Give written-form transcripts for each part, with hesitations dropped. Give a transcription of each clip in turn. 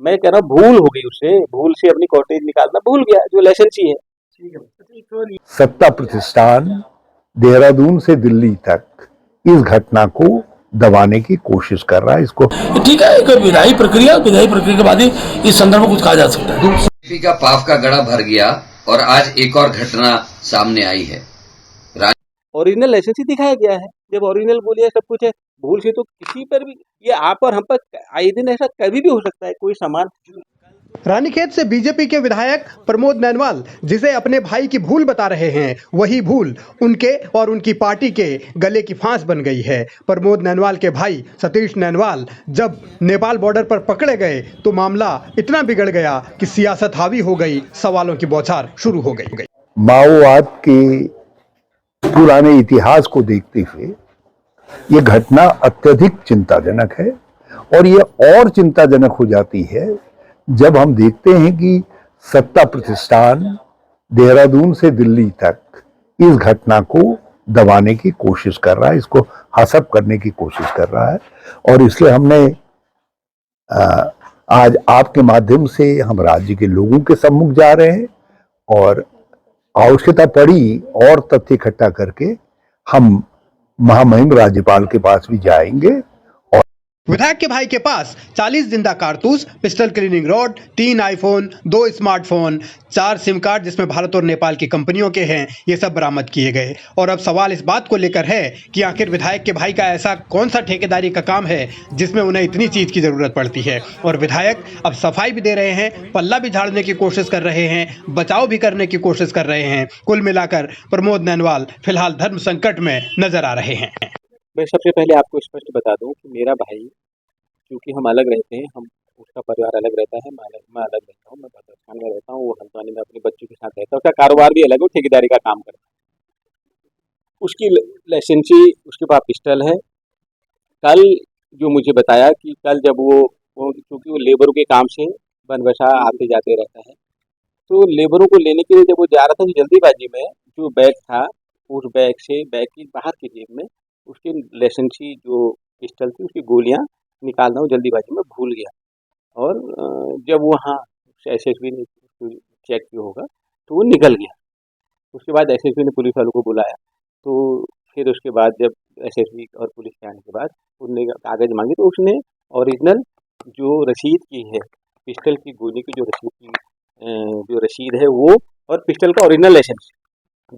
मैं कह रहा हूँ भूल हो गई, उससे भूल से अपनी कॉटेज निकालना भूल गया, जो लाइसेंस ही है। सत्ता प्रतिष्ठान देहरादून से दिल्ली तक इस घटना को दबाने की कोशिश कर रहा है। इसको ठीक है, एक विधायी प्रक्रिया के बाद ही इस संदर्भ में कुछ कहा जा सकता है। बीजेपी का पाप का गड़ा भर गया और आज एक और घटना सामने आई है। ओरिजिनल लाइसेंस ही दिखाया गया है, जब ओरिजिनल बोलिए सब कुछ है, भूल से तो किसी पर भी, ये आप और हम पर आए दिन ऐसा कभी भी हो सकता है, कोई सामान। रानीखेत से बीजेपी के विधायक प्रमोद नैनवाल जिसे अपने भाई की भूल बता रहे हैं, वही भूल उनके और उनकी पार्टी के गले की फांस बन गई है। प्रमोद नैनवाल के भाई सतीश नैनवाल जब नेपाल बॉर्डर पर पकड़े गए तो मामला इतना बिगड़ गया कि सियासत हावी हो गई, सवालों की बौछार शुरू हो गई। माओवाद के पुराने इतिहास को देखते हुए ये घटना अत्यधिक चिंताजनक है, और ये और चिंताजनक हो जाती है जब हम देखते हैं कि सत्ता प्रतिष्ठान देहरादून से दिल्ली तक इस घटना को दबाने की कोशिश कर रहा है, इसको हसप करने की कोशिश कर रहा है। और इसलिए हमने आज आपके माध्यम से हम राज्य के लोगों के सम्मुख जा रहे हैं, और आवश्यकता पड़ी और तथ्य इकट्ठा करके हम महामहिम राज्यपाल के पास भी जाएंगे। विधायक के भाई के पास 40 जिंदा कारतूस, pistol cleaning rod, 3 iPhone, 2 smartphone, 4 SIM card जिसमें भारत और नेपाल की कंपनियों के हैं, ये सब बरामद किए गए। और अब सवाल इस बात को लेकर है कि आखिर विधायक के भाई का ऐसा कौन सा ठेकेदारी का काम है जिसमें उन्हें इतनी चीज की जरूरत पड़ती है। और विधायक अब सफाई भी दे रहे हैं, पल्ला भी झाड़ने की कोशिश कर रहे हैं, बचाव भी करने की कोशिश कर रहे हैं। कुल मिलाकर प्रमोद नैनवाल फिलहाल धर्म संकट में नजर आ रहे हैं। मैं सबसे पहले आपको स्पष्ट बता दूं कि मेरा भाई, क्योंकि हम अलग रहते हैं, हम उसका परिवार अलग रहता है, मैं अलग रहता हूँ, मैं भद्रस्थान में रहता हूँ, वो हल्द्वानी में अपने बच्चों के साथ रहता है, उसका कारोबार भी अलग है, वो ठेकेदारी का काम करता है, उसकी लाइसेंसी, उसके पास पिस्टल है। कल जो मुझे बताया कि कल जब वो क्योंकि वो लेबरों के काम से बनबसा आते जाते रहता है, तो लेबरों को लेने के लिए जब वो जा रहा था तो जल्दीबाजी में जो बैग था, उस बैग की बाहर की जेब में उसकी लाइसेंसी जो पिस्टल थी, उसकी गोलियां निकालना वो जल्दीबाजी में भूल गया। और जब वहाँ एसएसपी ने चेक किया होगा तो वो निकल गया। उसके बाद एसएसपी ने पुलिस वालों को बुलाया, तो फिर उसके बाद जब एसएसपी और पुलिस के आने के बाद उनने कागज़ मांगे, तो उसने ओरिजिनल जो रसीद की है, पिस्टल की गोली की जो रसीद है वो, और पिस्टल का ओरिजिनल लाइसेंस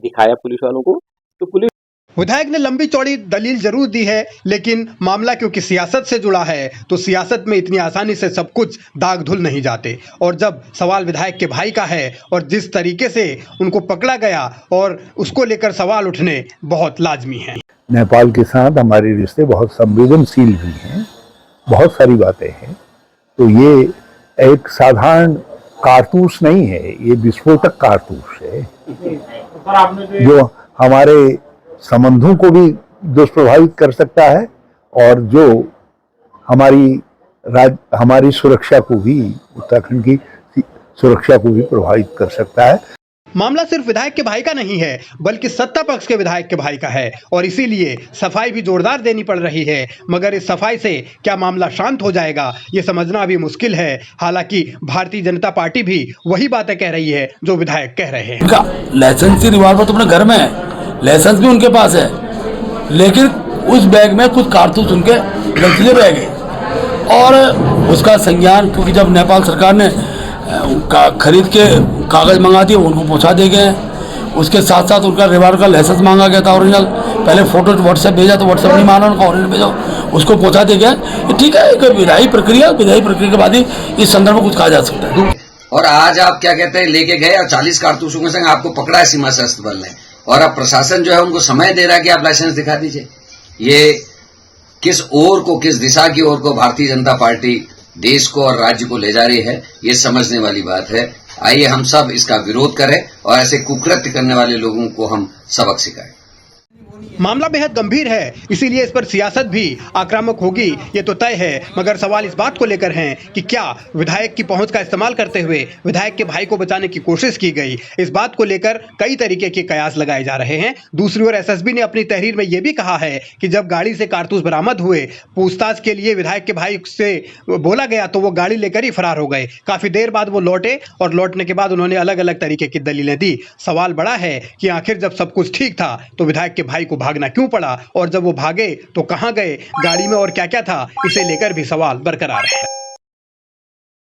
दिखाया पुलिस वालों को। तो पुलिस विधायक ने लंबी चौड़ी दलील जरूर दी है, लेकिन मामला क्योंकि सियासत से जुड़ा है तो सियासत में इतनी आसानी से सब कुछ दाग धुल नहीं जाते। और जब सवाल विधायक के भाई का है और जिस तरीके से उनको पकड़ा गया, और उसको लेकर सवाल उठने बहुत लाजमी हैं। नेपाल के साथ हमारे रिश्ते बहुत संवेदनशील भी हैं, बहुत सारी बातें हैं। तो ये एक साधारण कारतूस नहीं है, ये विस्फोटक कारतूस है जो हमारे संबंधों को भी दुष्प्रभावित कर सकता है, और जो हमारी सुरक्षा को भी, उत्तराखंड की सुरक्षा को भी प्रभावित कर सकता है। मामला सिर्फ विधायक के भाई का नहीं है, बल्कि सत्ता पक्ष के विधायक के भाई का है, और इसीलिए सफाई भी जोरदार देनी पड़ रही है। मगर इस सफाई से क्या मामला शांत हो जाएगा, ये समझना अभी मुश्किल है। हालांकि भारतीय जनता पार्टी भी वही बातें कह रही है जो विधायक कह रहे हैं। लाइसेंसी रिवॉल्वर तो अपने घर में है, लाइसेंस भी उनके पास है, लेकिन उस बैग में कुछ कारतूस उनके गलती रह गए, और उसका संज्ञान, क्योंकि जब नेपाल सरकार ने खरीद के कागज़ मंगा दिए, उनको पहुंचा दिए गए। उसके साथ साथ उनका रिवॉल्वर का लाइसेंस मांगा गया था ओरिजिनल, पहले फोटो व्हाट्सएप भेजा तो व्हाट्सएप नहीं माना उनका, ओरिजिनल भेजो, उसको पहुंचा दिया गया। ठीक है, एक विधायी प्रक्रिया के बाद ही इस संदर्भ में कुछ कहा जा सकता है। और आज आप क्या कहते हैं, लेके गए और 40 कारतूसों के संग आपको पकड़ा है सीमा सशस्त्र बल ने, और अब प्रशासन जो है उनको समय दे रहा है कि आप लाइसेंस दिखा दीजिए। ये किस ओर को, किस दिशा की ओर को भारतीय जनता पार्टी देश को और राज्य को ले जा रही है, ये समझने वाली बात है। आइए हम सब इसका विरोध करें और ऐसे कुकृत्य करने वाले लोगों को हम सबक सिखाएं। मामला बेहद गंभीर है, इसीलिए इस पर सियासत भी आक्रामक होगी, ये तो तय है। मगर सवाल इस बात को लेकर हैं कि क्या विधायक की पहुंच का इस्तेमाल करते हुए विधायक के भाई को बचाने की कोशिश की गई। इस बात को लेकर कई तरीके के कयास लगाए जा रहे हैं। दूसरी ओर एसएसबी ने अपनी तहरीर में यह भी कहा है कि जब गाड़ी से कारतूस बरामद हुए, पूछताछ के लिए विधायक के भाई से बोला गया तो वो गाड़ी लेकर ही फरार हो गए। काफी देर बाद वो लौटे और लौटने के बाद उन्होंने अलग अलग तरीके की दलीलें दी। सवाल बड़ा है कि आखिर जब सब कुछ ठीक था तो विधायक के भाई को भागना क्यों पड़ा, और जब वो भागे तो कहां गए, गाड़ी में और क्या क्या था, इसे लेकर भी सवाल बरकरार है।